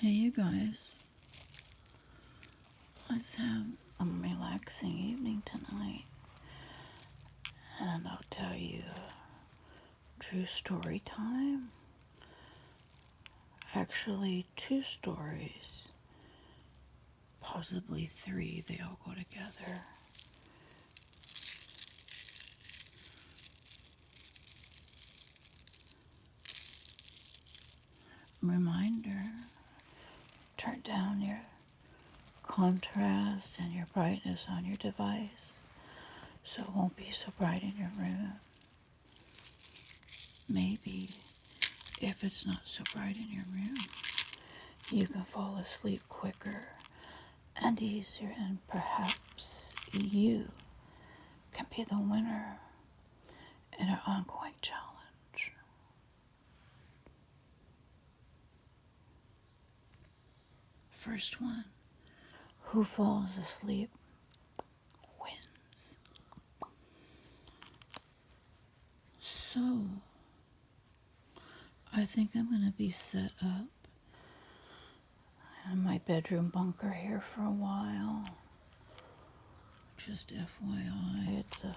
Hey, you guys. Let's have a relaxing evening tonight. And I'll tell you true story time. Actually, 2 stories. Possibly 3. They all go together. Reminder, turn down your contrast and your brightness on your device so it won't be so bright in your room. Maybe if it's not so bright in your room, you can fall asleep quicker and easier, and perhaps you can be the winner in our ongoing challenge. First one, who falls asleep wins. So, I think I'm going to be set up in my bedroom bunker here for a while. Just FYI, it's a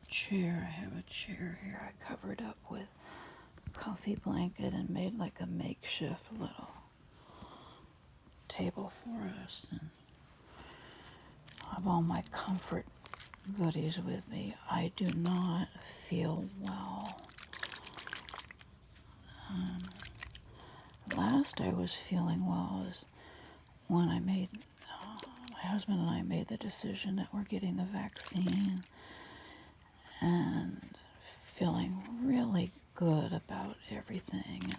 chair. I have a chair here I covered up with a comfy blanket and made like a makeshift little table for us. And I have all my comfort goodies with me. I do not feel well. Last I was feeling well is when I made, my husband and I made the decision that we're getting the vaccine, and feeling really good about everything.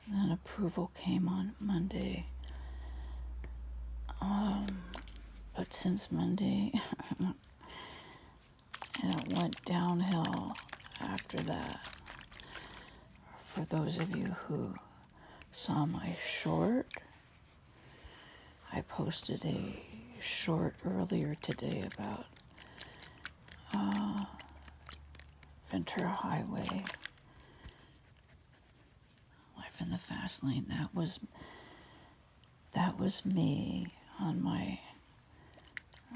And then approval came on Monday. But since Monday, it went downhill after that. For those of you who saw my short, I posted a short earlier today about Ventura Highway, life in the fast lane. That was me on my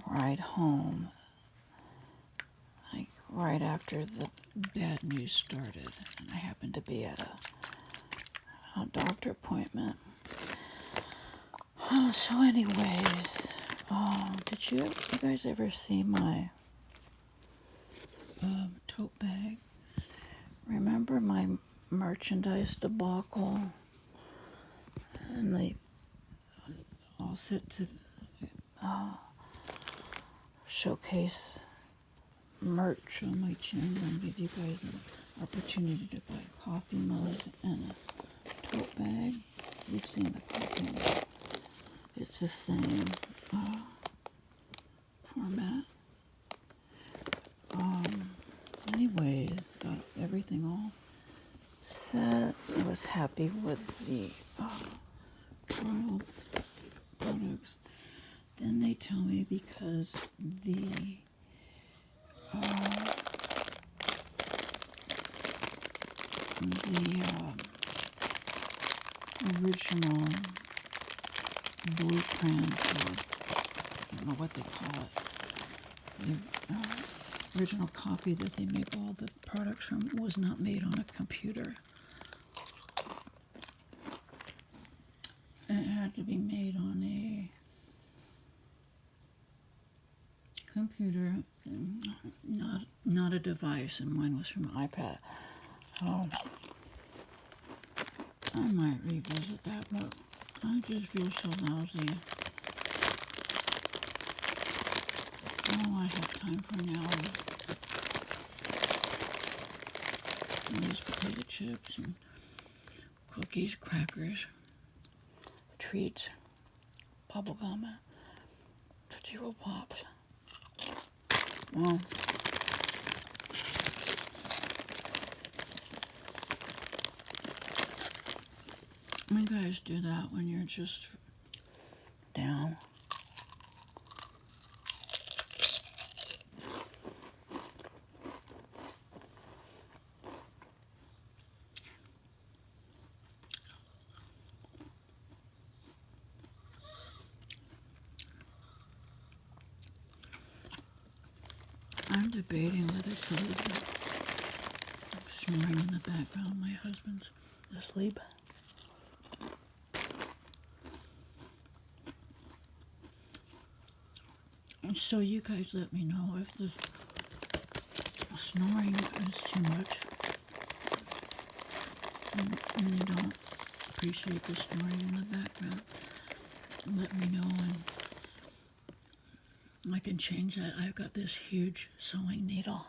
ride home, like right after the bad news started, and I happened to be at a doctor appointment. So anyways, did you guys ever see my tote bag? Remember my merchandise debacle? And they all set to showcase merch on my channel and give you guys an opportunity to buy coffee mugs and a tote bag. You've seen the coffee mug. It's the same format. Anyways, got everything all set. I was happy with the trial products. Then they tell me because the original blueprint, or I don't know what they call it, the original copy that they make all the products from was not made on a computer. It had to be made on a computer, not a device, and mine was from an iPad. Oh, I might revisit that, but I just feel so lousy. All I have time for now is these potato chips and cookies, crackers, treats, bubblegum, and Tootsie Roll Pops. Well, you guys do that when you're just down. I'm debating whether to leave the snoring in the background of my husband's asleep. And so you guys let me know if the snoring is too much and you don't appreciate the snoring in the background. Let me know and I can change that. I've got this huge sewing needle.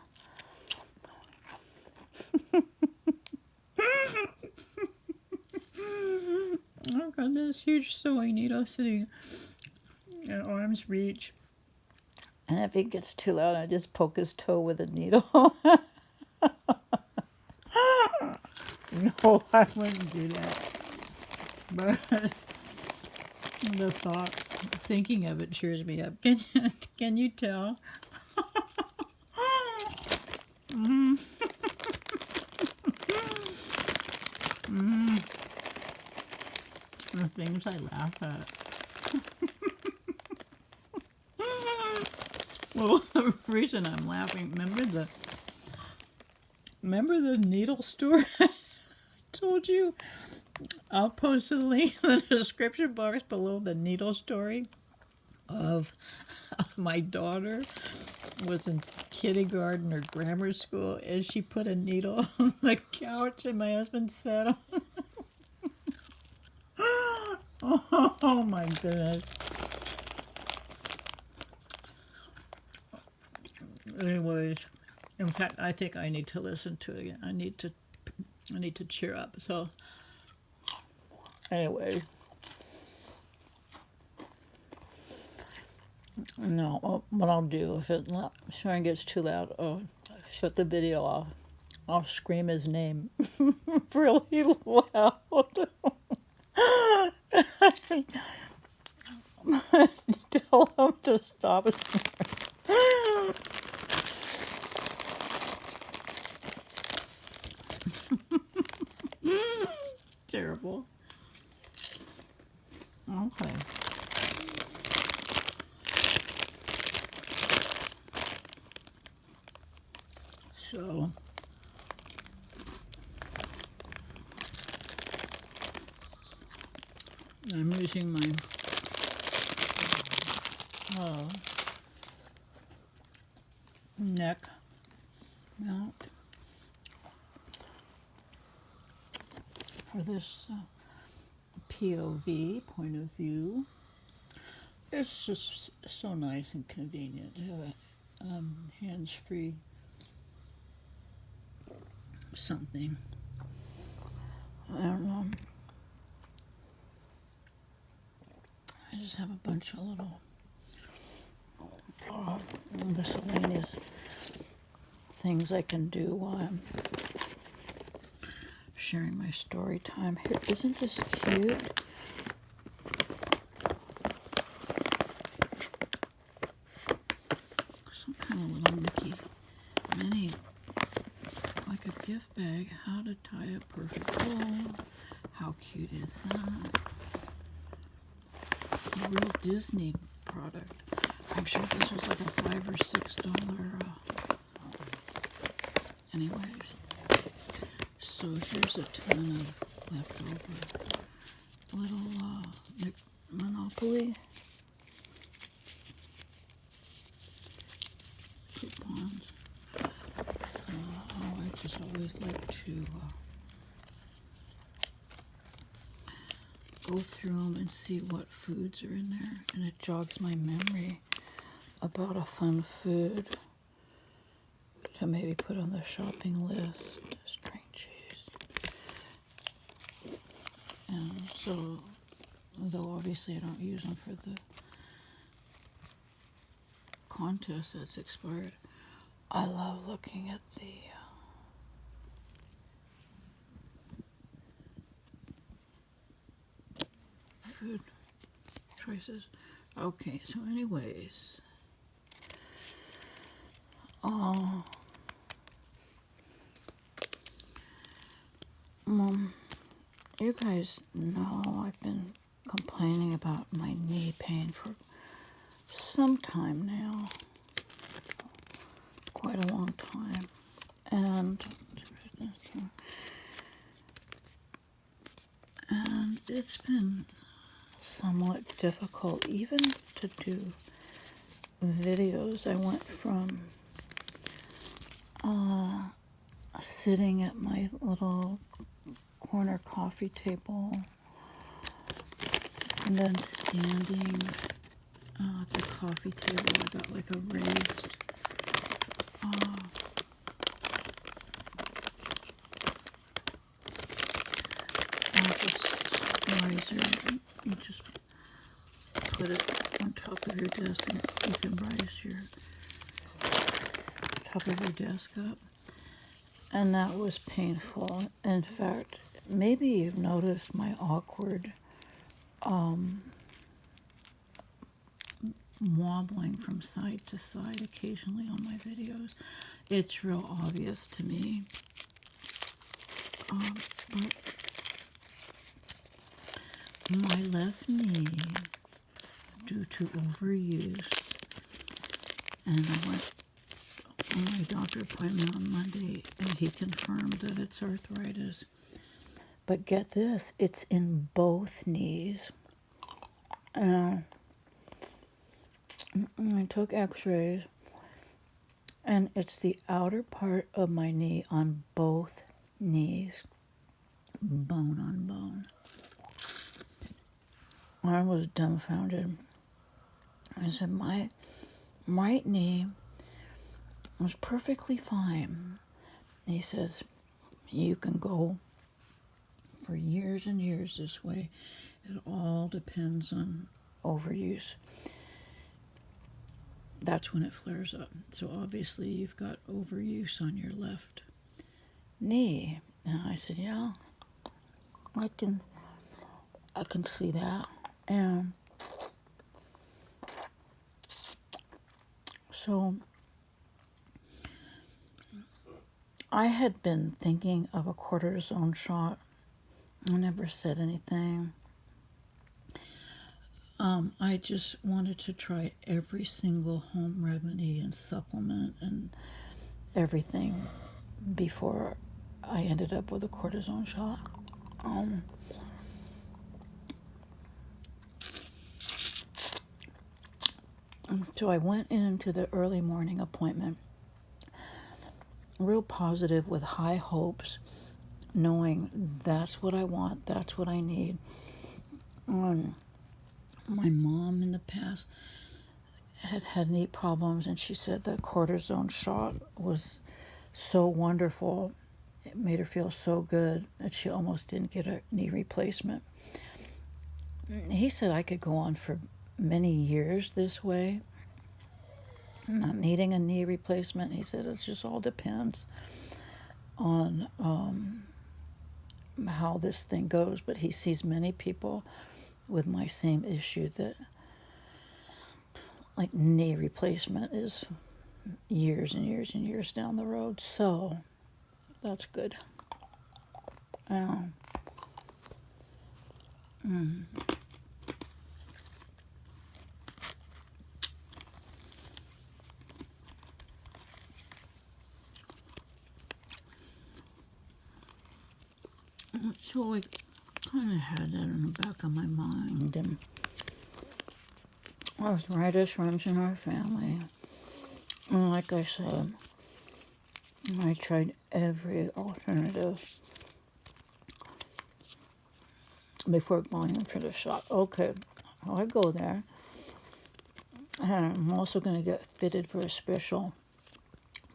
I've got this huge sewing needle sitting at arm's reach. And if it gets too loud, I just poke his toe with a needle. No, I wouldn't do that. But the thought, thinking of it cheers me up. Can you tell? The things I laugh at. Well, the reason I'm laughing, remember the needle store I told you? I'll post a link in the description box below. The needle story of my daughter was in kindergarten or grammar school, and she put a needle on the couch and my husband sat on it. Oh my goodness. Anyways, in fact, I think I need to listen to it again. I need to cheer up. So, anyway, no. What I'll do if it snoring gets too loud, I'll shut the video off. I'll scream his name really loud. Tell him to stop snoring. Terrible. Okay. So I'm using my neck mount for this POV, point of view. It's just so nice and convenient to have a hands-free something. And I just have a bunch of little miscellaneous things I can do while I'm sharing my story time. Here, isn't this cute? Some kind of little Mickey mini, like a gift bag. How to tie a perfect bow. How cute is that? A real Disney product. I'm sure this was like a $5 or $6. Anyways, so here's a ton of leftover little Monopoly coupons. I just always like to go through them and see what foods are in there, and it jogs my memory about a fun food to maybe put on the shopping list. String cheese. And so, though obviously I don't use them for the contest that's expired, I love looking at the food choices. Okay, so anyways, you guys know I've been complaining about my knee pain for some time now, quite a long time. And it's been somewhat difficult even to do videos. I went from sitting at my little corner coffee table and then standing at the coffee table. I got like a raised office riser. You just put it on top of your desk and you can rise your top of your desk up. And that was painful. In fact, maybe you've noticed my awkward wobbling from side to side occasionally on my videos. It's real obvious to me. But my left knee, due to overuse, and I went on my doctor appointment on Monday, and he confirmed that it's arthritis. But get this, it's in both knees. I took x-rays, and it's the outer part of my knee on both knees, bone on bone. I was dumbfounded. I said, my right knee was perfectly fine. He says, you can go for years and years this way. It all depends on overuse. That's when it flares up. So obviously you've got overuse on your left knee. And I said, yeah, I can see that. And so I had been thinking of a cortisone shot. I never said anything. I just wanted to try every single home remedy and supplement and everything before I ended up with a cortisone shot. So I went into the early morning appointment real positive with high hopes, knowing that's what I want, that's what I need. My mom in the past had knee problems, and she said the cortisone shot was so wonderful. It made her feel so good that she almost didn't get a knee replacement. He said I could go on for many years this way, not needing a knee replacement. He said it just all depends on how this thing goes, but he sees many people with my same issue that like knee replacement is years and years and years down the road. So that's good. So I kind of had that in the back of my mind. And arthritis runs in our family. And like I said, I tried every alternative before going in for the shot. Okay, I go there. And I'm also going to get fitted for a special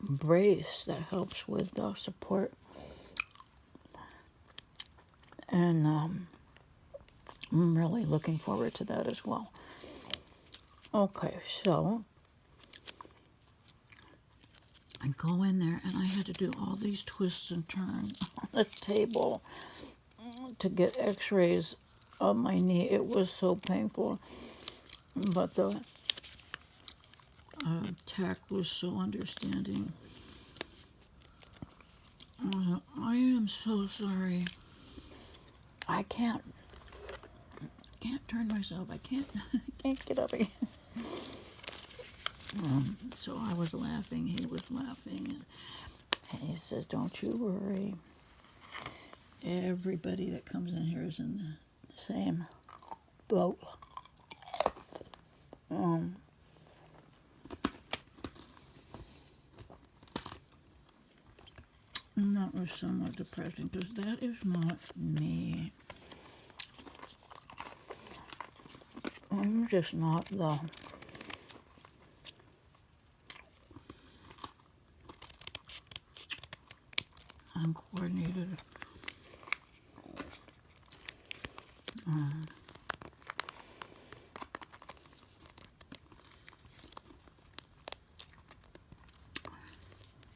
brace that helps with the support. And I'm really looking forward to that as well. Okay, so I go in there, and I had to do all these twists and turns on the table to get x-rays of my knee. It was so painful. But the tech was so understanding. I am so sorry. I can't turn myself. I can't get up again. So I was laughing, he was laughing, and he said, "Don't you worry. Everybody that comes in here is in the same boat." And that was somewhat depressing because that is not me. I'm just not the uncoordinated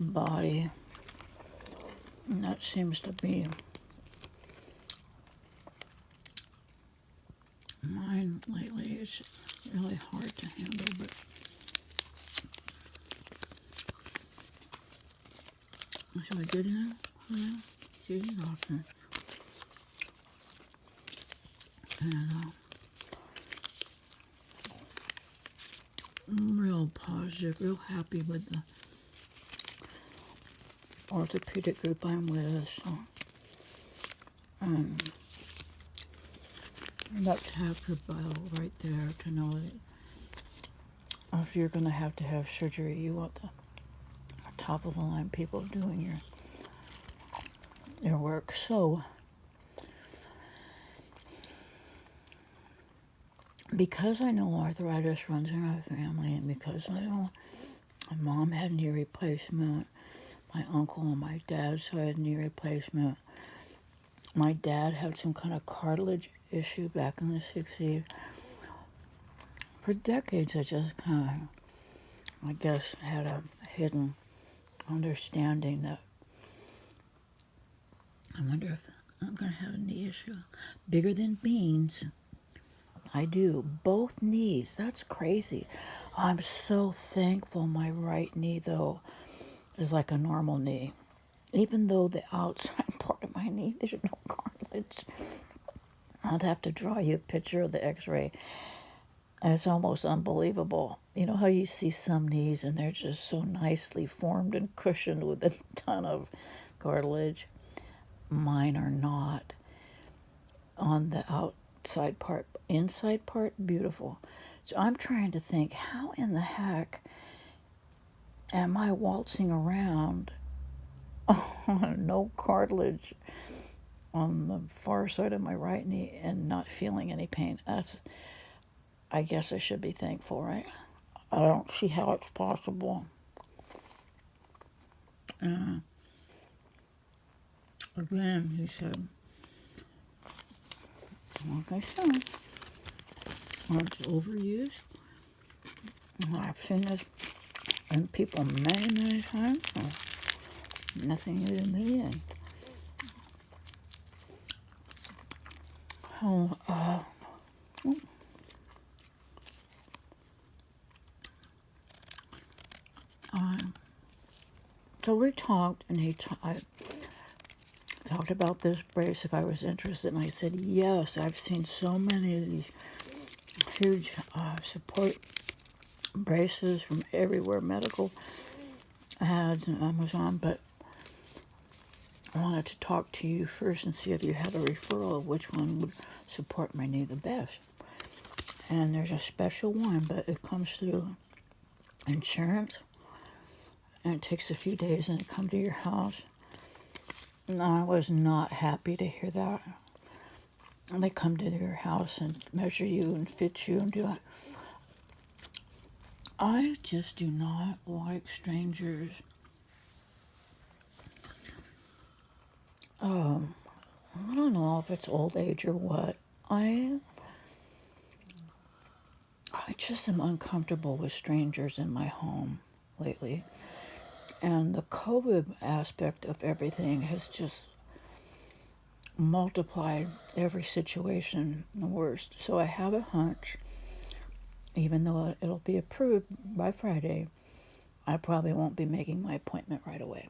body. And that seems to be mine lately. It's really hard to handle, but so I did it. Yeah, see the doctor. And I'm real positive, real happy with the orthopedic group I'm with. So, that's half your battle right there to know that if you're going to have surgery, you want the top of the line people doing your work. So, because I know arthritis runs in our family, and because I know my mom had knee replacement, my uncle and my dad had knee replacement, my dad had some kind of cartilage issue back in the 60s. For decades, I just kind of, I guess, had a hidden understanding that I wonder if I'm going to have a knee issue. Bigger than beans. I do. Both knees. That's crazy. I'm so thankful my right knee, though, is like a normal knee. Even though the outside part of my knee, there's no cartilage. I'd have to draw you a picture of the x-ray. And it's almost unbelievable. You know how you see some knees and they're just so nicely formed and cushioned with a ton of cartilage? Mine are not. On the outside part, inside part, beautiful. So I'm trying to think, how in the heck am I waltzing around no cartilage on the far side of my right knee and not feeling any pain? I guess I should be thankful, right? I don't see how it's possible. Again, he said, like I said, it's overused. I've seen this in people many, many times. So nothing new to me. And so we talked, and I talked about this brace if I was interested, and I said yes. I've seen so many of these huge support braces from everywhere, medical ads and Amazon, but I wanted to talk to you first and see if you had a referral of which one would support my knee the best. And there's a special one, but it comes through insurance, and it takes a few days, and it comes to your house. And I was not happy to hear that. And they come to your house and measure you and fit you and do it. I just do not like strangers. I don't know if it's old age or what. I just am uncomfortable with strangers in my home lately. And the COVID aspect of everything has just multiplied every situation the worst. So I have a hunch, even though it'll be approved by Friday, I probably won't be making my appointment right away.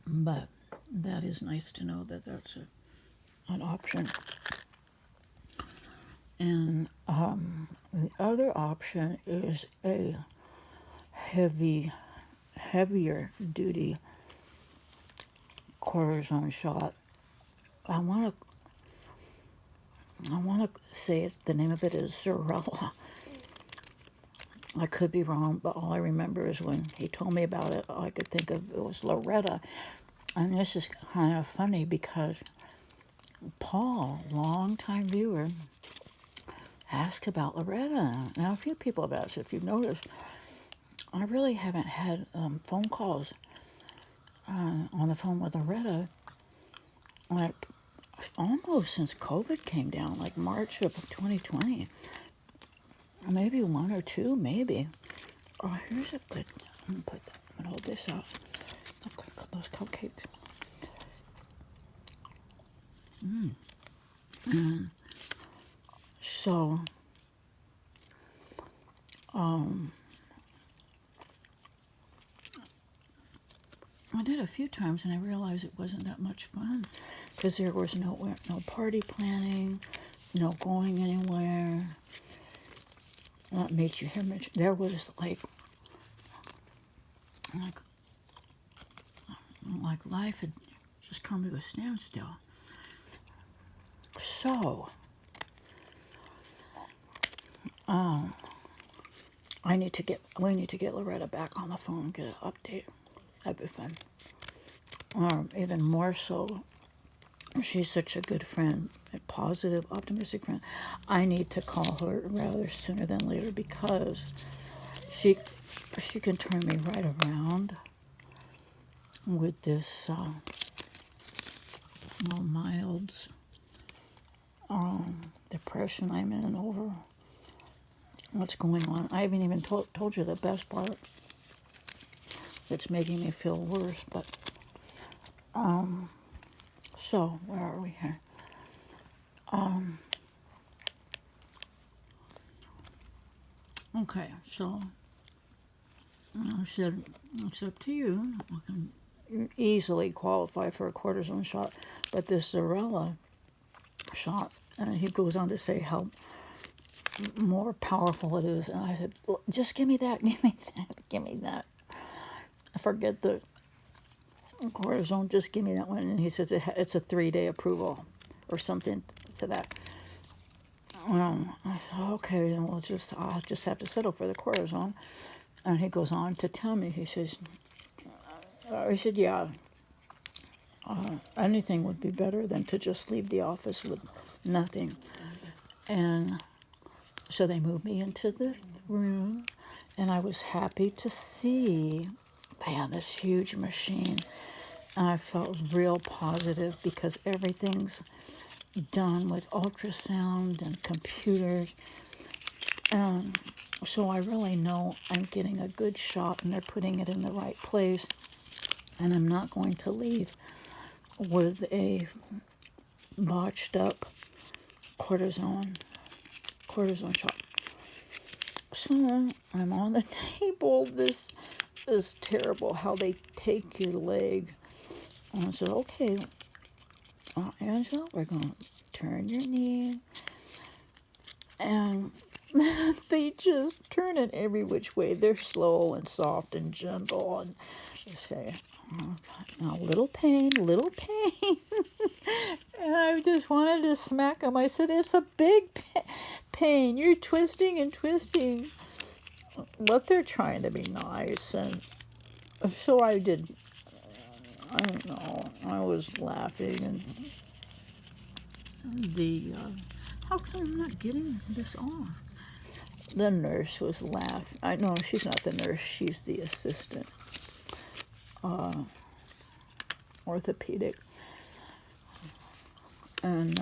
But that is nice to know that that's an option. And The other option is a heavier duty cortisone shot. I want to say the name of it is Xarella. I could be wrong, but all I remember is when he told me about it, all I could think of it was Loretta. And this is kind of funny because Paul, longtime viewer, asked about Loretta. Now, a few people have asked, if you've noticed, I really haven't had phone calls on the phone with Loretta like almost since COVID came down, like March of 2020. Maybe one or two, maybe. Oh, here's a good. I'm gonna hold this out. Look at those cupcakes. So, I did a few times, and I realized it wasn't that much fun because there was no party planning, no going anywhere. That made you hear much. There was like life had just come to a standstill. So, we need to get Loretta back on the phone and get an update. That'd be fun. Even more so, she's such a good friend, a positive, optimistic friend. I need to call her rather sooner than later because she can turn me right around with this mild depression I'm in over what's going on. I haven't even told you the best part that's making me feel worse, but so where are we here? Okay, so I said it's up to you. I can easily qualify for a cortisone shot, but this Xarella shot, and he goes on to say how more powerful it is, and I said, just give me that, give me that. Forget the cortisone, just give me that one. And he says it's a 3-day approval or something to that. I said, okay, then I'll just have to settle for the cortisone. And he goes on to tell me, he said, yeah, anything would be better than to just leave the office with nothing. And so they moved me into the room, and I was happy to see they had this huge machine. And I felt real positive because everything's done with ultrasound and computers. So I really know I'm getting a good shot and they're putting it in the right place. And I'm not going to leave with a botched up cortisone shot. So I'm on the table. This is terrible how they take your leg. And I said, okay, Angela, we're going to turn your knee. And they just turn it every which way. They're slow and soft and gentle. And they say, now, little pain. And I just wanted to smack them. I said, it's a big pain. You're twisting and twisting. But they're trying to be nice. And so I did. I don't know. I was laughing. And how come I'm not getting this off? The nurse was laughing. No, she's not the nurse. She's the assistant. Orthopedic. And,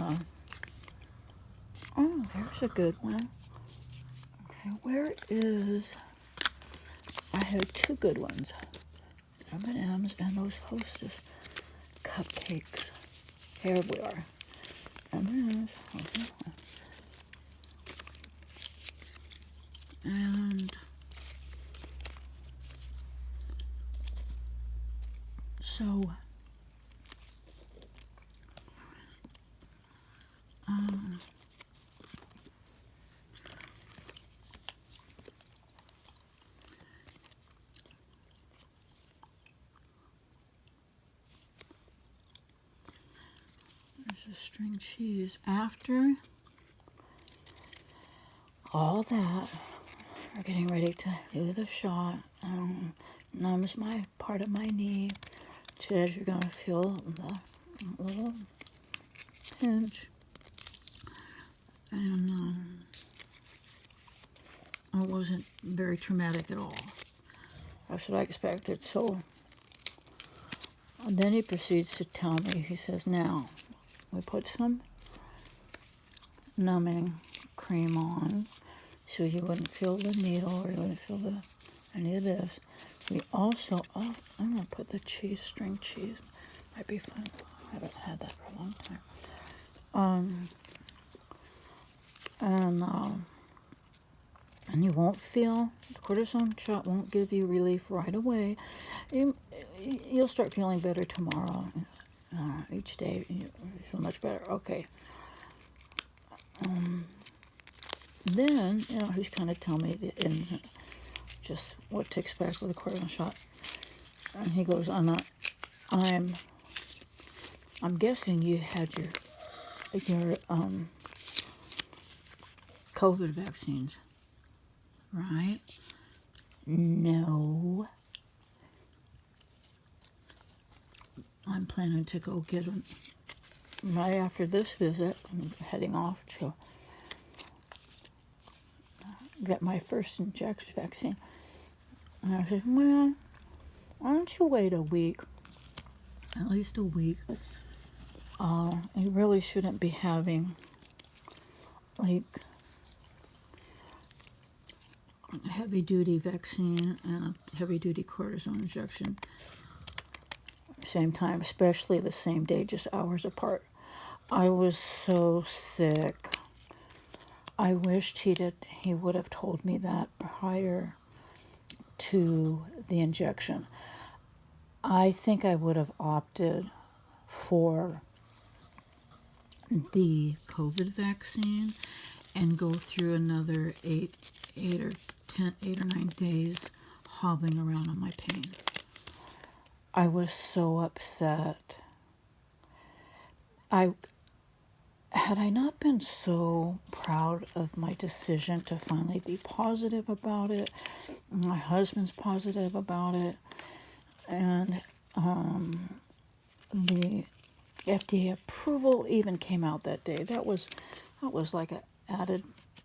there's a good one. Okay, where is... I had two good ones. M&M's and those Hostess cupcakes. Here we are. M&M's. And so just string cheese. After all that, we're getting ready to do the shot. Numbs my part of my knee. Says you're gonna feel the little pinch, and it wasn't very traumatic at all. That's what I expected. So and then he proceeds to tell me. He says, "Now we put some numbing cream on, so you wouldn't feel the needle or you wouldn't feel any of this. We also, I'm gonna put the cheese, string cheese. Might be fun. I haven't had that for a long time. And you won't feel, the cortisone shot won't give you relief right away. You'll start feeling better tomorrow. Each day you feel much better. Okay. Then, he's kind of telling me the ins, just what to expect with a cortisone shot. And he goes, I'm guessing you had your COVID vaccines, right? No. I'm planning to go get them right after this visit. I'm heading off to get my first injection vaccine. And I said, well, why don't you wait a week? At least a week. You really shouldn't be having, like, a heavy-duty vaccine and a heavy-duty cortisone injection at the same time, especially the same day, just hours apart. I was so sick. I wished he would have told me that prior to the injection. I think I would have opted for the COVID vaccine and go through another 8 or 9 days hobbling around on my pain. I was so upset. Had I not been so proud of my decision to finally be positive about it, my husband's positive about it, and the FDA approval even came out that day. That was like an added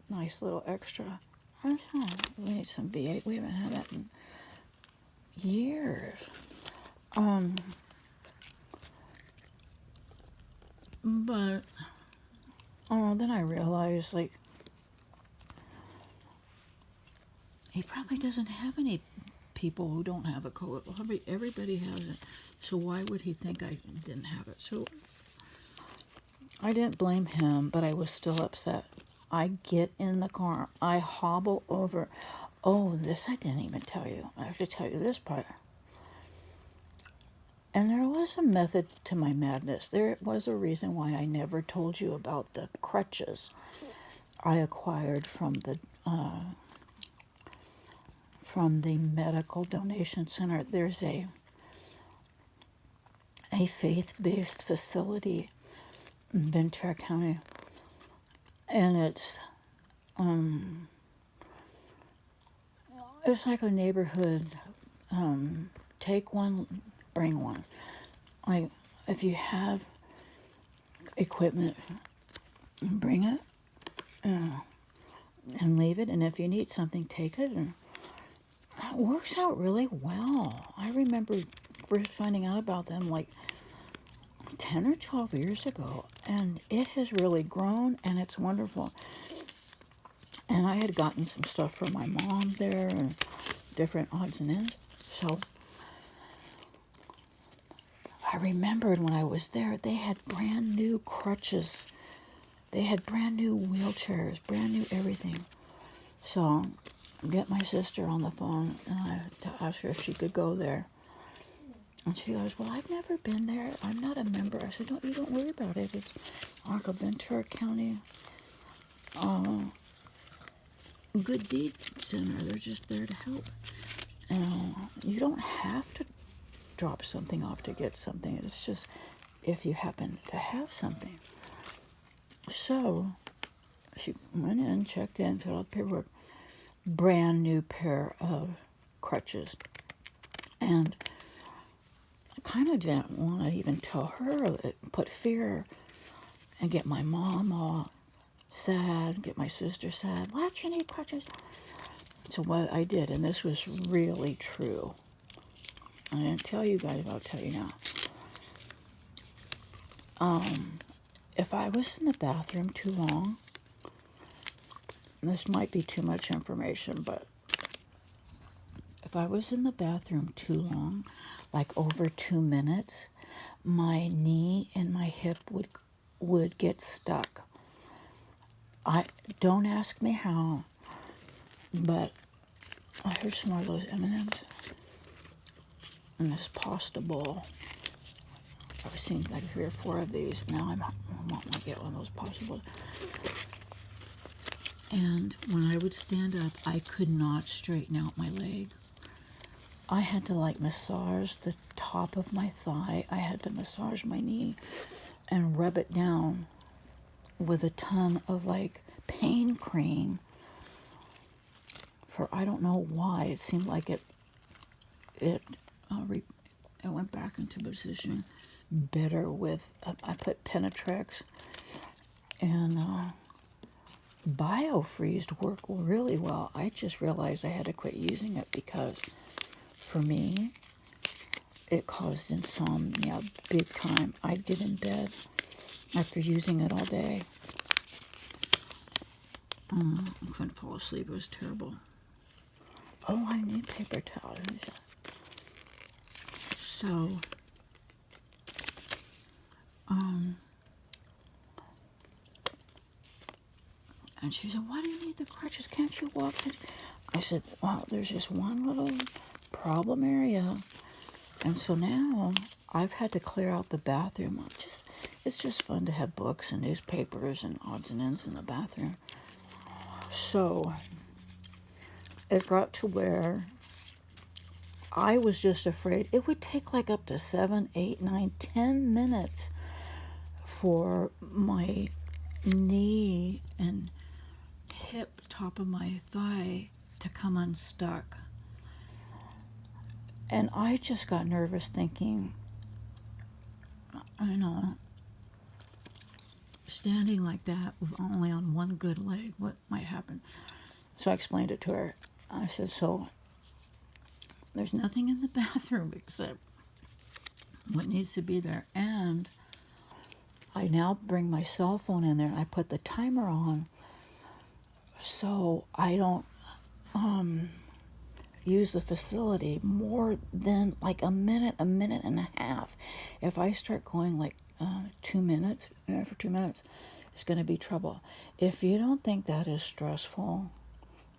nice little extra. I'm sorry, we need some V8. We haven't had that in years. But then I realized, like, he probably doesn't have any people who don't have a COVID. Well, everybody has it. So why would he think I didn't have it? So I didn't blame him, but I was still upset. I get in the car. I hobble over. Oh, this I didn't even tell you. I have to tell you this part. And there was a method to my madness. There was a reason why I never told you about the crutches I acquired from the medical donation center. There's a faith-based facility in Ventura County, and it's like a neighborhood. Take one, bring one. Like, if you have equipment, bring it and leave it. And if you need something, take it. And it works out really well. I remember first finding out about them like 10 or 12 years ago, and it has really grown, and it's wonderful. And I had gotten some stuff for my mom there and different odds and ends. So I remembered when I was there, they had brand new crutches. They had brand new wheelchairs, brand new everything. So I get my sister on the phone and I asked her if she could go there. And she goes, well, I've never been there. I'm not a member. I said, you don't worry about it. It's like a Ventura County good deed center. They're just there to help. You don't have to drop something off to get something. It's just if you happen to have something. So she went in, checked in, filled out the paperwork. Brand new pair of crutches. And I kind of didn't want to even tell her that, put fear and get my mom all sad, get my sister sad. What, you need crutches? So what I did, and this was really true. I didn't tell you guys, but I'll tell you now. If I was in the bathroom too long, this might be too much information, but if I was in the bathroom too long, like over 2 minutes, my knee and my hip would get stuck. Don't ask me how, but I heard some more of those M&Ms in this pasta bowl. I've seen like 3 or 4 of these. Now I want to get one of those pasta bowls. And when I would stand up, I could not straighten out my leg. I had to like massage the top of my thigh. I had to massage my knee and rub it down with a ton of like pain cream. For I don't know why, it seemed like it went back into position better with, I put Penetrex and BioFreeze worked really well. I just realized I had to quit using it because for me, it caused insomnia big time. I'd get in bed after using it all day. I couldn't fall asleep. It was terrible. Oh, I need paper towels. So, and she said, why do you need the crutches? Can't you walk? I said, well, there's just one little problem area. And so now I've had to clear out the bathroom. It's just fun to have books and newspapers and odds and ends in the bathroom. So it got to where I was just afraid it would take like up to 7, 8, 9, 10 minutes for my knee and hip, top of my thigh to come unstuck. And I just got nervous thinking, I know, standing like that with only on one good leg, what might happen? So I explained it to her. I said, so there's nothing in the bathroom except what needs to be there. And I now bring my cell phone in there and I put the timer on so I don't use the facility more than like a minute and a half. If I start going like 2 minutes, for 2 minutes, it's going to be trouble. If you don't think that is stressful,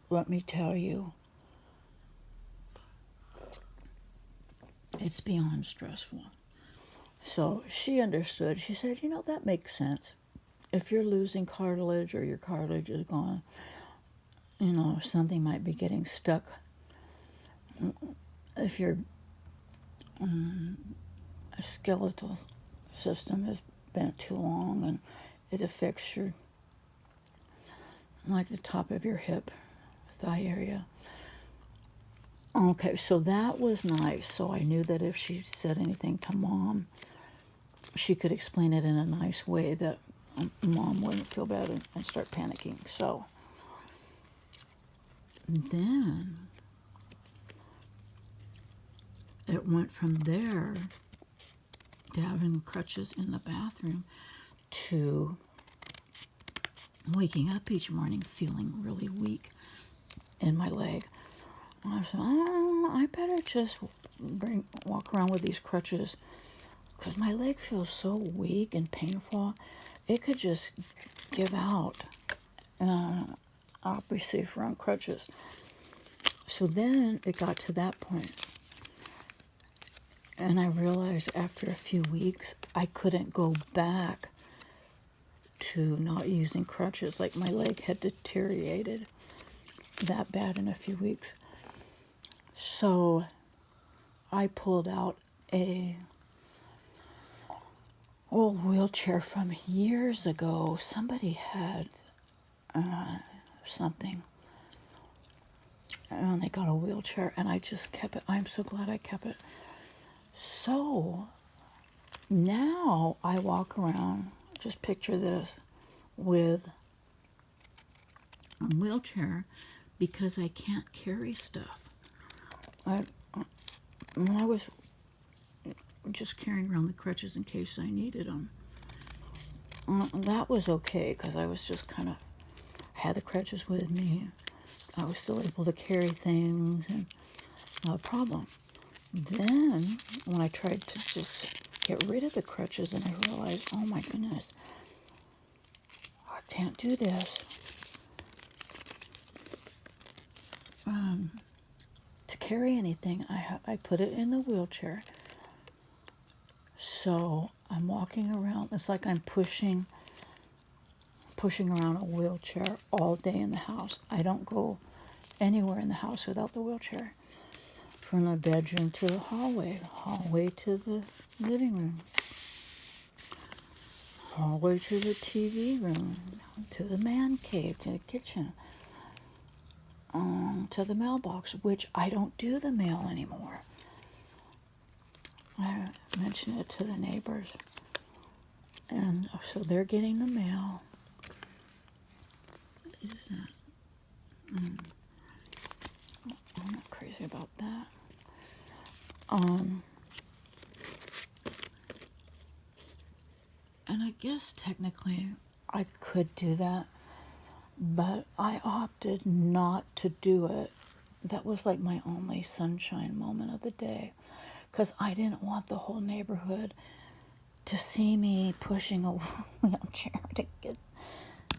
let me tell you, it's beyond stressful. So she understood. She said, you know, that makes sense. If you're losing cartilage or your cartilage is gone, you know, something might be getting stuck. If your skeletal system has bent too long and it affects your, like the top of your hip, thigh area. Okay, so that was nice. So I knew that if she said anything to Mom, she could explain it in a nice way that Mom wouldn't feel bad and start panicking. So then it went from there to having crutches in the bathroom to waking up each morning feeling really weak in my leg. I said, I better just walk around with these crutches because my leg feels so weak and painful. It could just give out. I'll be safer on crutches. So then it got to that point. And I realized after a few weeks, I couldn't go back to not using crutches. Like my leg had deteriorated that bad in a few weeks. So I pulled out a old wheelchair from years ago. Somebody had something, and they got a wheelchair, and I just kept it. I'm so glad I kept it. So now I walk around, just picture this, with a wheelchair because I can't carry stuff. When I was just carrying around the crutches in case I needed them, that was okay because I was just kind of had the crutches with me. I was still able to carry things and not a problem. Then when I tried to just get rid of the crutches and I realized, oh my goodness, I can't do this. To carry anything, I put it in the wheelchair. So I'm walking around. It's like I'm pushing around a wheelchair all day in the house. I don't go anywhere in the house without the wheelchair. From the bedroom to the hallway to the living room, hallway to the TV room, to the man cave, to the kitchen, to the mailbox, which I don't do the mail anymore. I mentioned it to the neighbors, and so they're getting the mail. What is that? I'm not crazy about that. And I guess technically I could do that, but I opted not to do it. That was like my only sunshine moment of the day, because I didn't want the whole neighborhood to see me pushing a wheelchair to get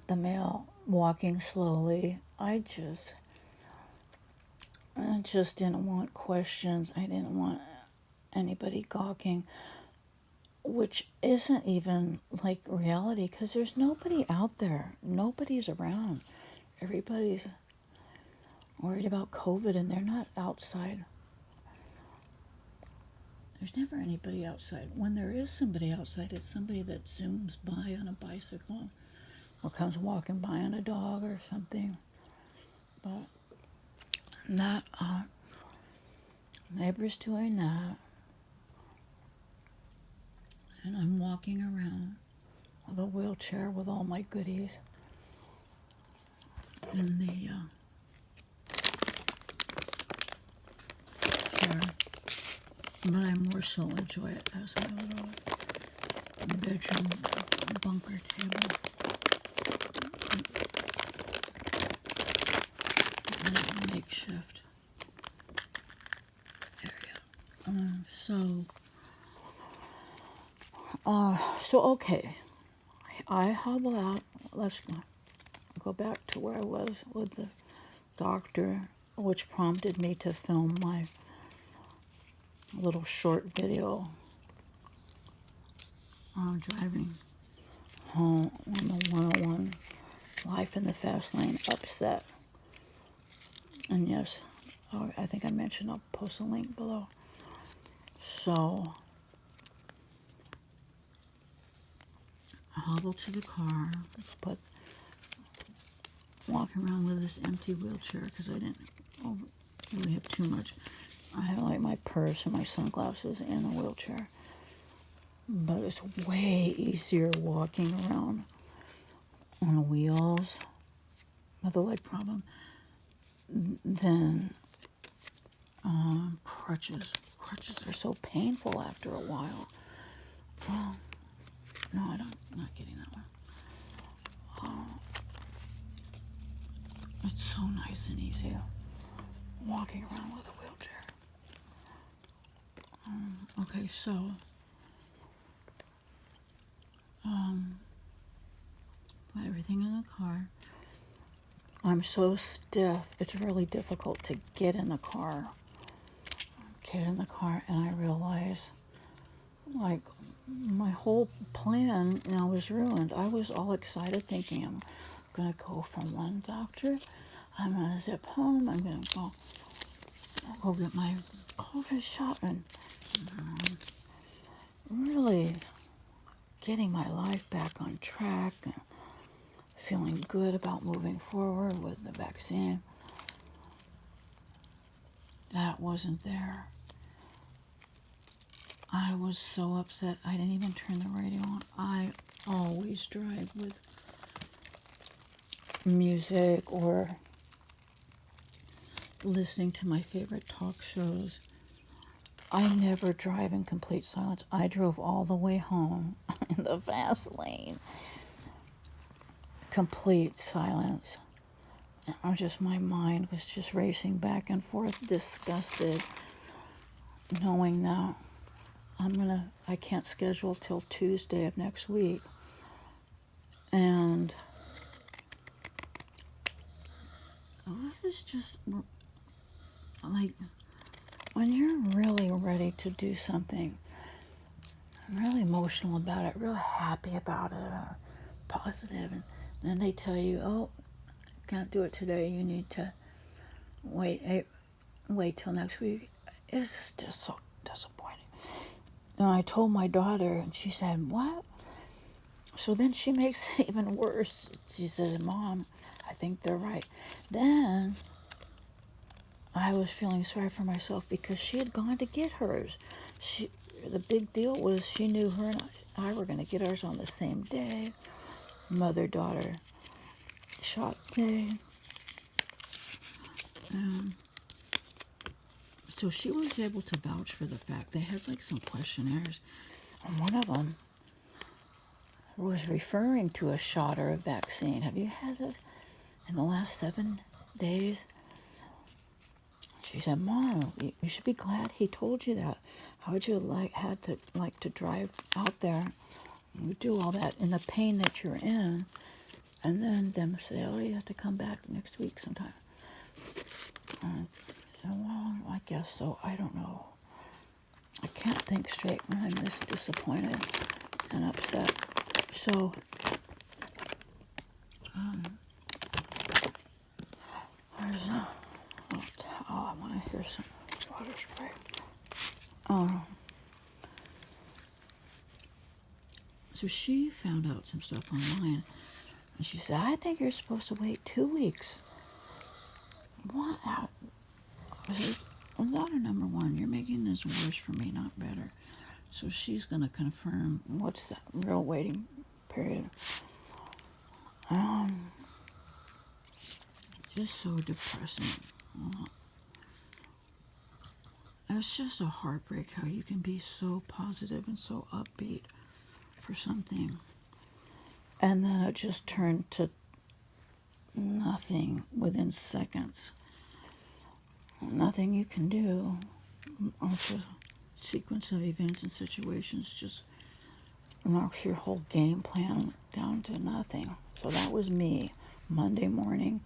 the mail, walking slowly. I just didn't want questions. I didn't want anybody gawking, which isn't even like reality because there's nobody out there. Nobody's around. Everybody's worried about COVID and they're not outside. There's never anybody outside. When there is somebody outside, it's somebody that zooms by on a bicycle or comes walking by on a dog or something. But that neighbor's doing that. And I'm walking around with a wheelchair with all my goodies in the chair. But I more so enjoy it as my little bedroom bunker table. And makeshift area. So okay. I hobble out. Let's go back to where I was with the doctor, which prompted me to film my little short video driving home on the 101, life in the fast lane, upset. And yes, I think I mentioned I'll post a link below. So I hobble to the car, but walking around with this empty wheelchair because I didn't really have too much. I have like my purse and my sunglasses in a wheelchair. But it's way easier walking around on wheels with a leg problem than crutches. Crutches are so painful after a while. Oh, no, I'm not getting that one. It's so nice and easy walking around with a wheelchair. Okay, so put everything in the car. I'm so stiff, it's really difficult to get in the car. And I realize, like, my whole plan now is ruined. I was all excited thinking I'm going to go from one doctor, I'm going to zip home, I'm going to go get my COVID shot and really getting my life back on track and feeling good about moving forward with the vaccine. That wasn't there. I was so upset. I didn't even turn the radio on. I always drive with music or listening to my favorite talk shows. I never drive in complete silence. I drove all the way home in the fast lane. Complete silence. And my mind was just racing back and forth, disgusted, knowing that I can't schedule till Tuesday of next week. And this is just like, when you're really ready to do something, really emotional about it, real happy about it, positive, and then they tell you, oh, can't do it today, you need to wait till next week. It's just so disappointing. And I told my daughter, and she said, what? So then she makes it even worse. She says, Mom, I think they're right. Then I was feeling sorry for myself because she had gone to get hers. The big deal was she knew her and I were going to get ours on the same day. Mother-daughter shot day. So she was able to vouch for the fact. They had like some questionnaires, and one of them was referring to a shot or a vaccine. Have you had it in the last 7 days? She said, Mom, you should be glad he told you that. How would you had to drive out there and do all that in the pain that you're in, and then them say, oh, you have to come back next week sometime. Well, I guess so. I don't know. I can't think straight when I'm this disappointed and upset. So, there's I want to hear some water spray. So she found out some stuff online, and she said, I think you're supposed to wait 2 weeks. What? I said, well, daughter number one, you're making this worse for me, not better. So she's going to confirm what's the real waiting period. Just so depressing. It's just a heartbreak how you can be so positive and so upbeat for something, and then it just turned to nothing within seconds. Nothing you can do. It's a sequence of events and situations just knocks your whole game plan down to nothing. So that was me, Monday morning,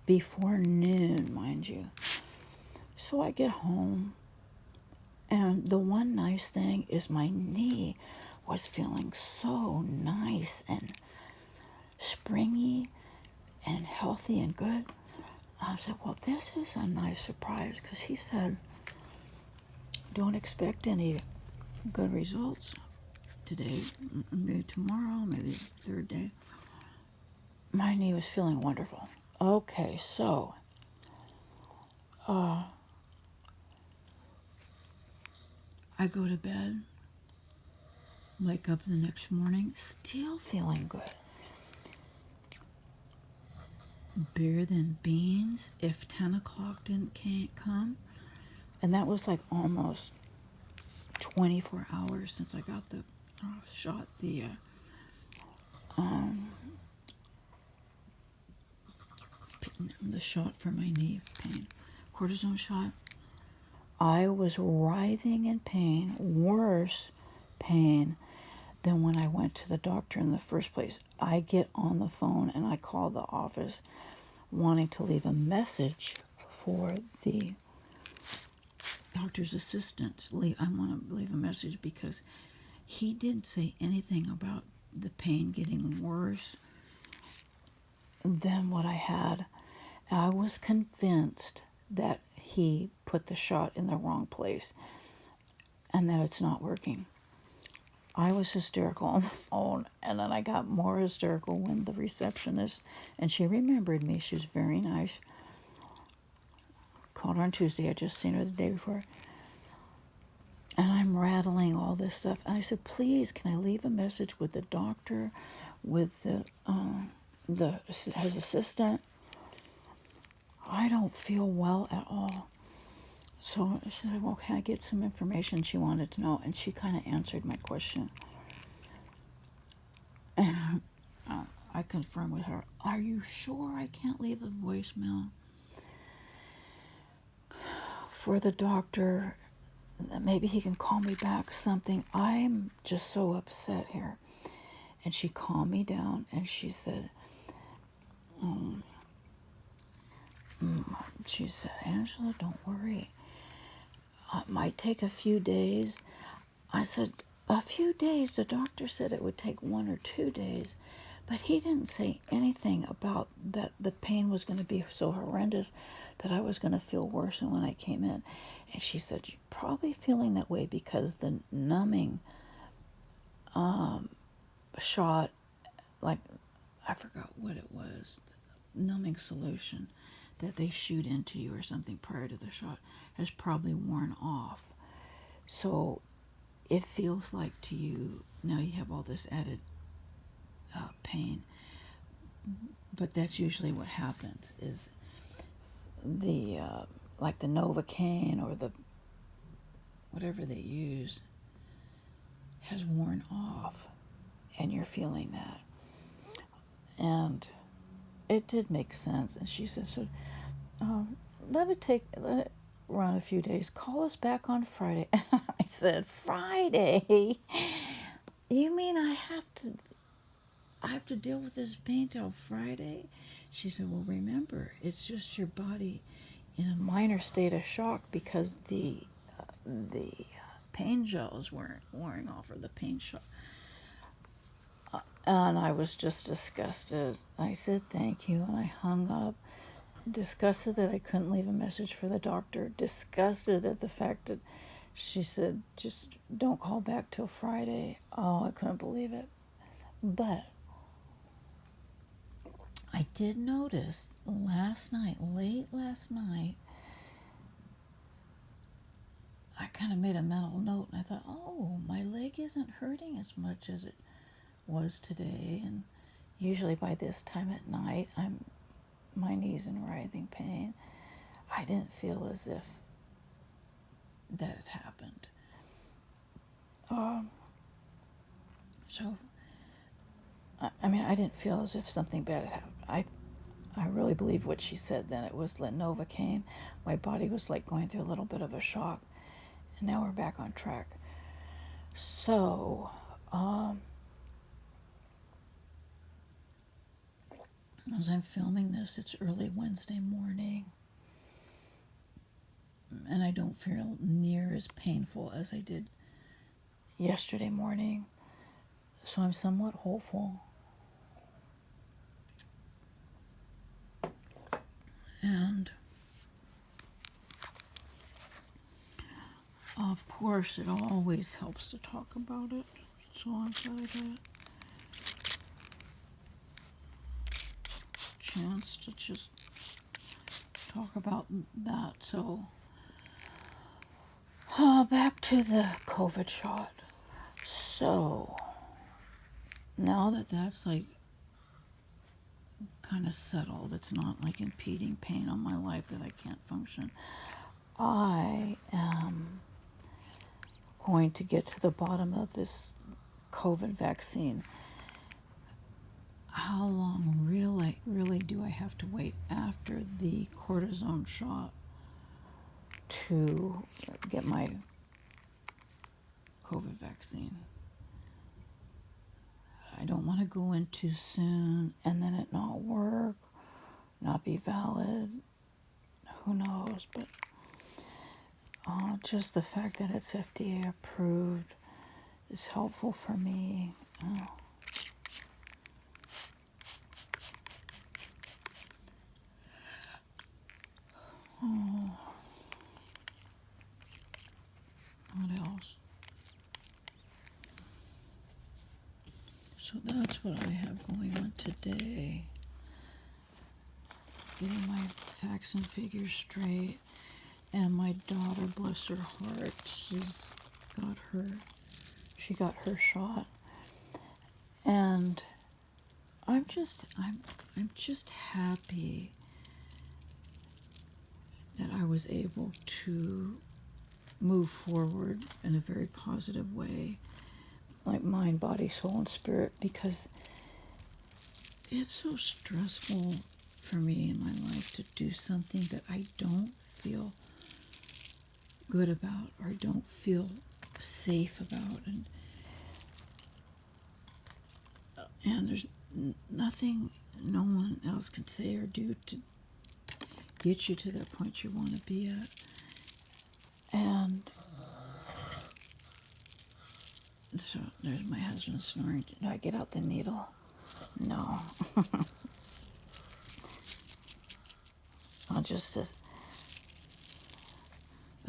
before noon, mind you. So I get home, and the one nice thing is my knee was feeling so nice and springy and healthy and good. I said, well, this is a nice surprise, because he said, don't expect any good results today, maybe tomorrow, maybe the third day. My knee was feeling wonderful. Okay, so I go to bed, wake up the next morning, still feeling good. Beer than beans if 10 o'clock can't come. And that was like almost 24 hours since I got the shot, the shot for my knee pain, cortisone shot. I was writhing in pain, worse pain than when I went to the doctor in the first place. I get on the phone and I call the office wanting to leave a message for the doctor's assistant. I want to leave a message because he didn't say anything about the pain getting worse than what I had. I was convinced that he put the shot in the wrong place and that it's not working. I was hysterical on the phone, and then I got more hysterical when the receptionist, and she remembered me. She was very nice. Called her on Tuesday. I just seen her the day before. And I'm rattling all this stuff. And I said, please, can I leave a message with the doctor, with his assistant? I don't feel well at all. So she said, well, can I get some information? She wanted to know, and she kind of answered my question. And I confirmed with her, are you sure I can't leave a voicemail for the doctor? Maybe he can call me back, something. I'm just so upset here. And she calmed me down, and she said, Angela, don't worry. It might take a few days. I said, a few days? The doctor said it would take 1 or 2 days. But he didn't say anything about that the pain was going to be so horrendous that I was going to feel worse than when I came in. And she said, you're probably feeling that way because the numbing shot, like, I forgot what it was, the numbing solution that they shoot into you or something prior to the shot has probably worn off. So it feels like to you, now you have all this added pain. But that's usually what happens is the, like the Novocaine or the, whatever they use has worn off and you're feeling that. And it did make sense. And she said, so let it run a few days. Call us back on Friday. And I said, Friday? You mean I have to deal with this pain till Friday? She said, well, remember, it's just your body in a minor state of shock because the pain gels weren't wearing off, or the pain shock. And I was just disgusted. I said thank you, and I hung up. Disgusted that I couldn't leave a message for the doctor. Disgusted at the fact that she said, just don't call back till Friday. Oh, I couldn't believe it. But I did notice late last night, I kind of made a mental note, and I thought, oh, my leg isn't hurting as much as it was today. And usually by this time at night, my knee's in writhing pain. I didn't feel as if that had happened. So, I mean, I didn't feel as if something bad had happened. I really believe what she said then. It was Novocaine. My body was like going through a little bit of a shock. And now we're back on track. So, as I'm filming this, it's early Wednesday morning. And I don't feel near as painful as I did yesterday morning. So I'm somewhat hopeful. And of course, it always helps to talk about it. So I'm glad I got a chance to just talk about that. So, back to the COVID shot. So, now that that's like kind of settled, it's not like impeding pain on my life that I can't function, I am going to get to the bottom of this COVID vaccine. How long really do I have to wait after the cortisone shot to get my COVID vaccine? I don't want to go in too soon and then it not work, not be valid. Who knows? But just the fact that it's FDA approved is helpful for me. What else? So that's what I have going on today. Getting my facts and figures straight. And my daughter, bless her heart, she got her shot. And I'm just happy that I was able to move forward in a very positive way, like mind, body, soul, and spirit, because it's so stressful for me in my life to do something that I don't feel good about or don't feel safe about, and there's nothing no one else can say or do to get you to that point you want to be at. And so there's my husband snoring. Do I get out the needle? No. I'll just, the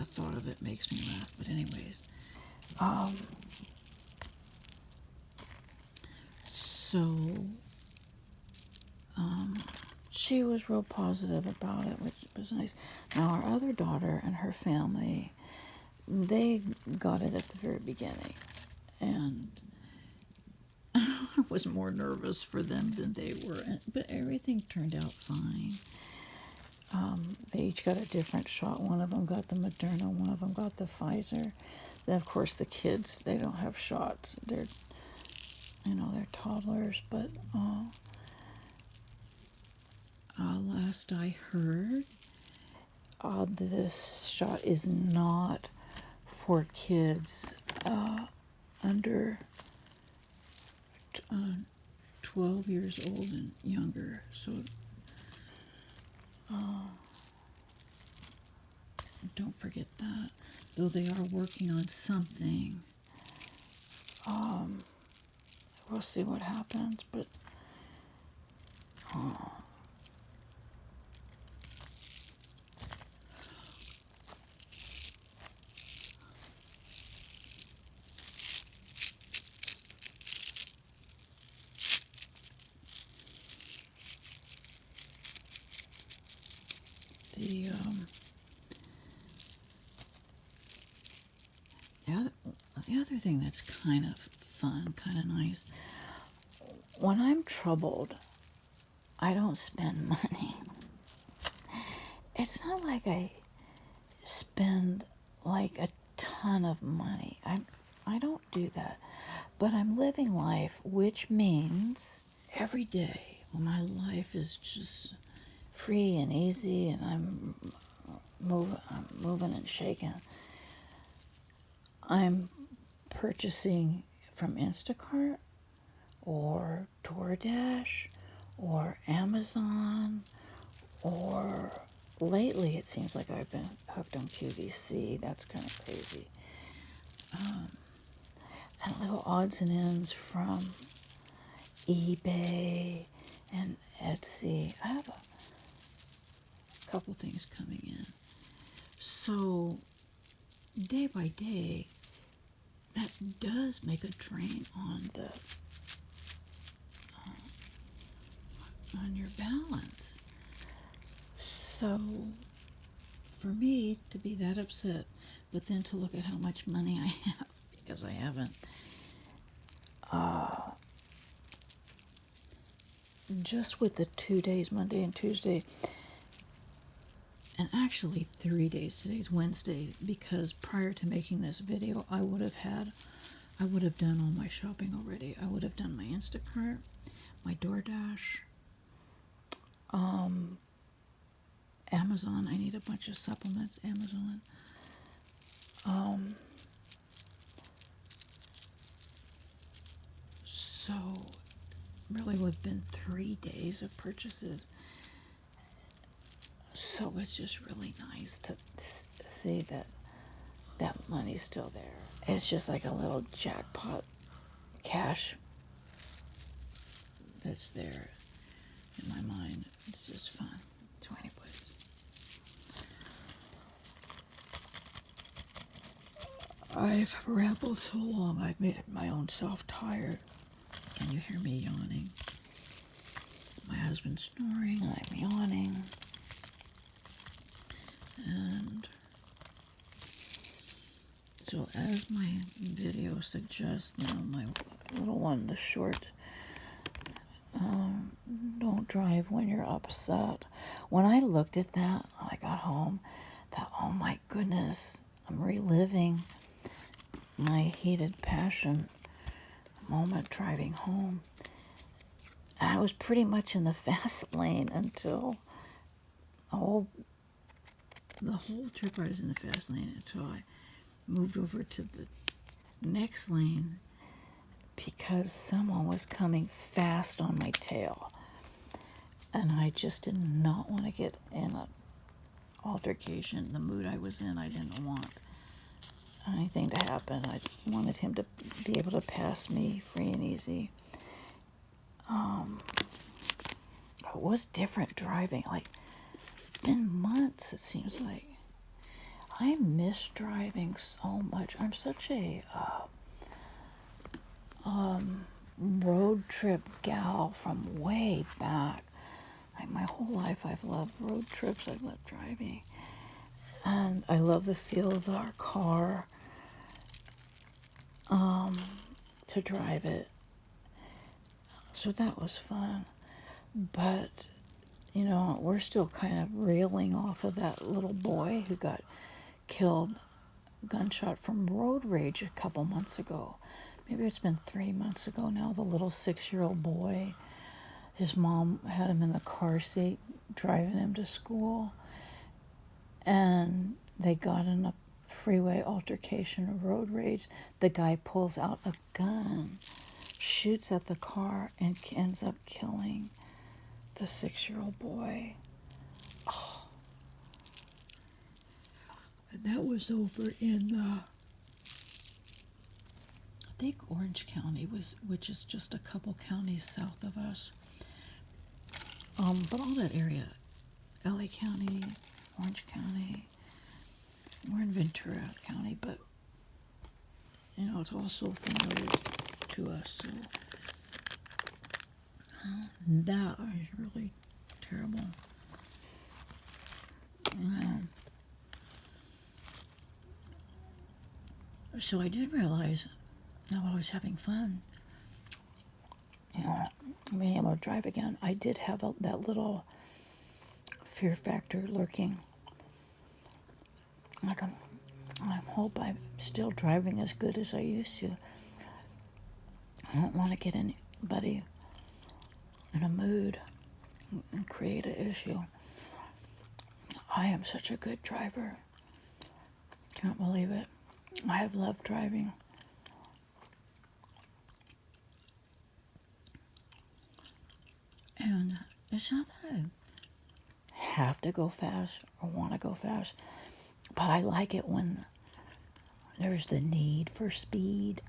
thought of it makes me laugh. But anyways, so she was real positive about it, which was nice. Now our other daughter and her family, they got it at the very beginning, and I was more nervous for them than they were, but everything turned out fine. They each got a different shot. One of them got the Moderna, one of them got the Pfizer. Then, of course, the kids, they don't have shots. They're toddlers. But last I heard, this shot is not for kids under 12 years old and younger. So don't forget that. Though they are working on something. We'll see what happens, but the other thing that's kind of fun, kind of nice, when I'm troubled, I don't spend money. It's not like I spend like a ton of money. I don't do that. But I'm living life, which means every day when my life is just free and easy and I'm moving and shaking, I'm purchasing from Instacart or DoorDash or Amazon, or lately it seems like I've been hooked on QVC. That's kind of crazy. And little odds and ends from eBay and Etsy. I have a couple things coming in. So day by day, that does make a drain on on your balance. So for me to be that upset, but then to look at how much money I have, because I haven't, just with the 2 days, Monday and Tuesday, and actually 3 days, today's Wednesday, because prior to making this video, I would have done all my shopping already. I would have done my Instacart, my DoorDash, Amazon. I need a bunch of supplements, Amazon. So really would have been 3 days of purchases. So it's just really nice to see that money's still there. It's just like a little jackpot cash that's there in my mind. It's just fun. So anyways, I've rambled so long I've made my own self tired. Can you hear me yawning? My husband's snoring, I'm yawning. And so as my video suggests, my little one, the short, don't drive when you're upset. When I looked at that, when I got home, thought, oh my goodness, I'm reliving my heated passion moment driving home. And I was pretty much in the fast lane until the whole trip I was in the fast lane until I moved over to the next lane because someone was coming fast on my tail. And I just did not want to get in an altercation. The mood I was in, I didn't want anything to happen. I wanted him to be able to pass me free and easy. It was different driving. Like, been months, it seems like. I miss driving so much. I'm such a road trip gal from way back. Like, my whole life I've loved road trips. I've loved driving. And I love the feel of our car to drive it. So that was fun. But, we're still kind of reeling off of that little boy who got killed, gunshot from road rage a couple months ago. Maybe it's been 3 months ago now. The little 6-year-old boy, his mom had him in the car seat driving him to school, and they got in a freeway altercation of road rage. The guy pulls out a gun, shoots at the car, and ends up killing the 6-year-old boy. Oh. And that was over in, I think Orange County, which is just a couple counties south of us. But all that area, LA County, Orange County, we're in Ventura County, but, it's also familiar to us, so that is really terrible. So I did realize that while I was having fun, being able to drive again, I did have that little fear factor lurking. Like, I hope I'm still driving as good as I used to. I don't want to get anybody in a mood and create an issue. I am such a good driver. Can't believe it. I have loved driving. And it's not that I have to go fast or want to go fast, but I like it when there's the need for speed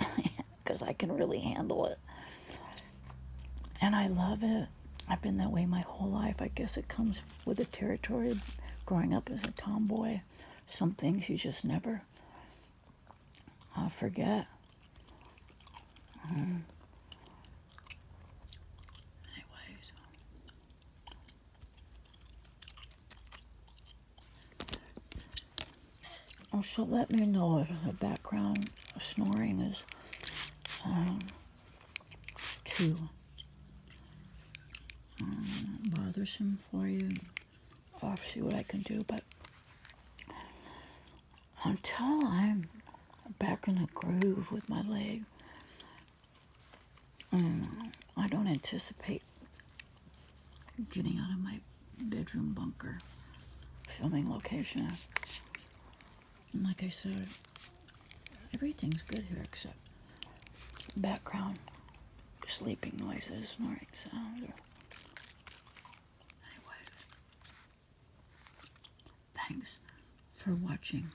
because I can really handle it. And I love it. I've been that way my whole life. I guess it comes with the territory of growing up as a tomboy. Some things you just never forget. Anyways. So let me know if the background snoring is too bothersome for you. I'll see what I can do, but until I'm back in the groove with my leg, I don't anticipate getting out of my bedroom bunker filming location. And like I said, everything's good here except background sleeping noises, snoring sounds. Anyways, thanks for watching.